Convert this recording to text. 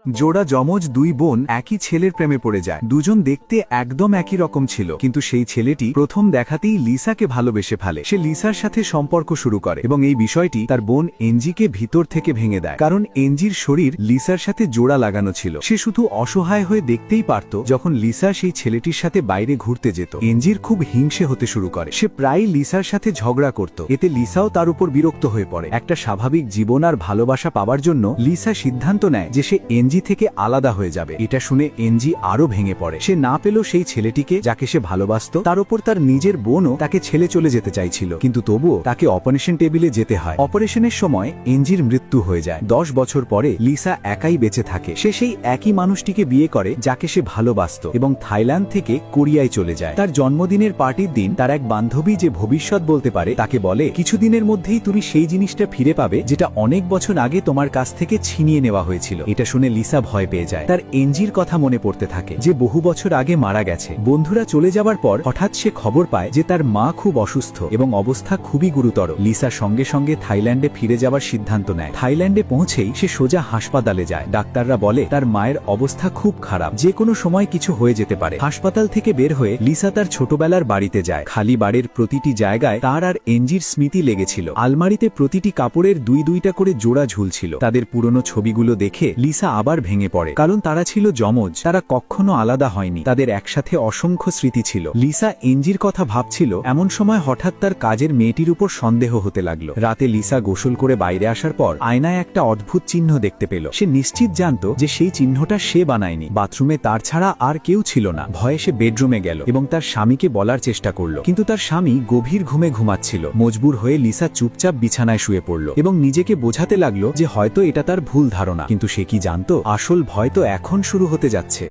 জোড়া যমজ দুই বোন একই ছেলের প্রেমে পড়ে যায়। দুজন দেখতে একদম একই রকম ছিল, কিন্তু সেই ছেলেটি প্রথম দেখাতেই লিসাকে ভালোবেসে ফেলে। সে লিসার সাথে সম্পর্ক শুরু করে এবং এই বিষয়টি তার বোন এনজিকে ভিতর থেকে ভেঙে দেয়, কারণ এনজির শরীর লিসার সাথে জোড়া লাগানো ছিল। সে শুধু অসহায় হয়ে দেখতেই পারত যখন লিসা সেই ছেলেটির সাথে বাইরে ঘুরতে যেত। এনজির খুব হিংসে হতে শুরু করে। সে প্রায় লিসার সাথে ঝগড়া করত, এতে লিসাও তার উপর বিরক্ত হয়ে পড়ে। একটা স্বাভাবিক জীবন আর ভালোবাসা পাওয়ার জন্য লিসা সিদ্ধান্ত নেয় যে সে এনজি থেকে আলাদা হয়ে যাবে। এটা শুনে এনজি আরো ভেঙে পড়ে। সে না পেল সেই ছেলেটিকে যাকে সে ভালোবাসত, তার উপর তার নিজের বোনও তাকে ছেড়ে চলে যেতে চাইছিল, কিন্তু তবুও তাকে অপারেশন টেবিলে যেতে হয়। অপারেশনের সময় এনজির মৃত্যু হয়ে যায়। 10 বছর পরে লিসা একাই বেঁচে থাকে। সে সেই একই মানুষটিকে বিয়ে করে যাকে সে ভালোবাসত এবং থাইল্যান্ড থেকে কোরিয়ায় চলে যায়। তার জন্মদিনের পার্টির দিন তার এক বান্ধবী যে ভবিষ্যৎ বলতে পারে তাকে বলে, কিছুদিনের মধ্যেই তুমি সেই জিনিসটা ফিরে পাবে যেটা অনেক বছর আগে তোমার কাছ থেকে ছিনিয়ে নেওয়া হয়েছিল। এটা শুনে লিসা ভয় পেয়ে যায়। তার এনজির কথা মনে পড়তে থাকে যে বহু বছর আগে মারা গেছে। বন্ধুরা চলে যাবার পর হঠাৎ সে খবর পায় যে তার মা খুব অসুস্থ এবং অবস্থা খুবই গুরুতর। লিসা সঙ্গে সঙ্গে থাইল্যান্ডে ফিরে যাবার সিদ্ধান্ত নেয়। থাইল্যান্ডে পৌঁছেই সে সোজা হাসপাতালে যায়। ডাক্তাররা বলে তার মায়ের অবস্থা খুব খারাপ, যে কোনো সময় কিছু হয়ে যেতে পারে। হাসপাতাল থেকে বের হয়ে লিসা তার ছোটবেলার বাড়িতে যায়। খালি বাড়ির প্রতিটি জায়গায় তার আর এনজির স্মৃতি লেগেছিল। আলমারিতে প্রতিটি কাপড়ের দুইটা করে জোড়া ঝুলছিল। তাদের পুরনো ছবিগুলো দেখে লিসা আবার ভেঙে পড়ে, কারণ তারা ছিল যমজ। তারা কখনো আলাদা হয়নি। তাদের একসাথে অসংখ্য স্মৃতি ছিল। লিসা এনজির কথা ভাবছিল, এমন সময় হঠাৎ তার কাজের মেয়েটির উপর সন্দেহ হতে লাগলো। রাতে লিসা গোসল করে বাইরে আসার পর আয়নায় একটা অদ্ভুত চিহ্ন দেখতে পেল। সে নিশ্চিত জানত যে সেই চিহ্নটা সে বানায়নি। বাথরুমে তার ছাড়া আর কেউ ছিল না। ভয়ে সে বেডরুমে গেল এবং তার স্বামীকে বলার চেষ্টা করল, কিন্তু তার স্বামী গভীর ঘুমে ঘুমাচ্ছিল। মজবুর হয়ে লিসা চুপচাপ বিছানায় শুয়ে পড়ল এবং নিজেকে বোঝাতে লাগলো যে হয়তো এটা তার ভুল ধারণা। কিন্তু সে কি জানত, আসল ভয় তো এখন শুরু হতে যাচ্ছে।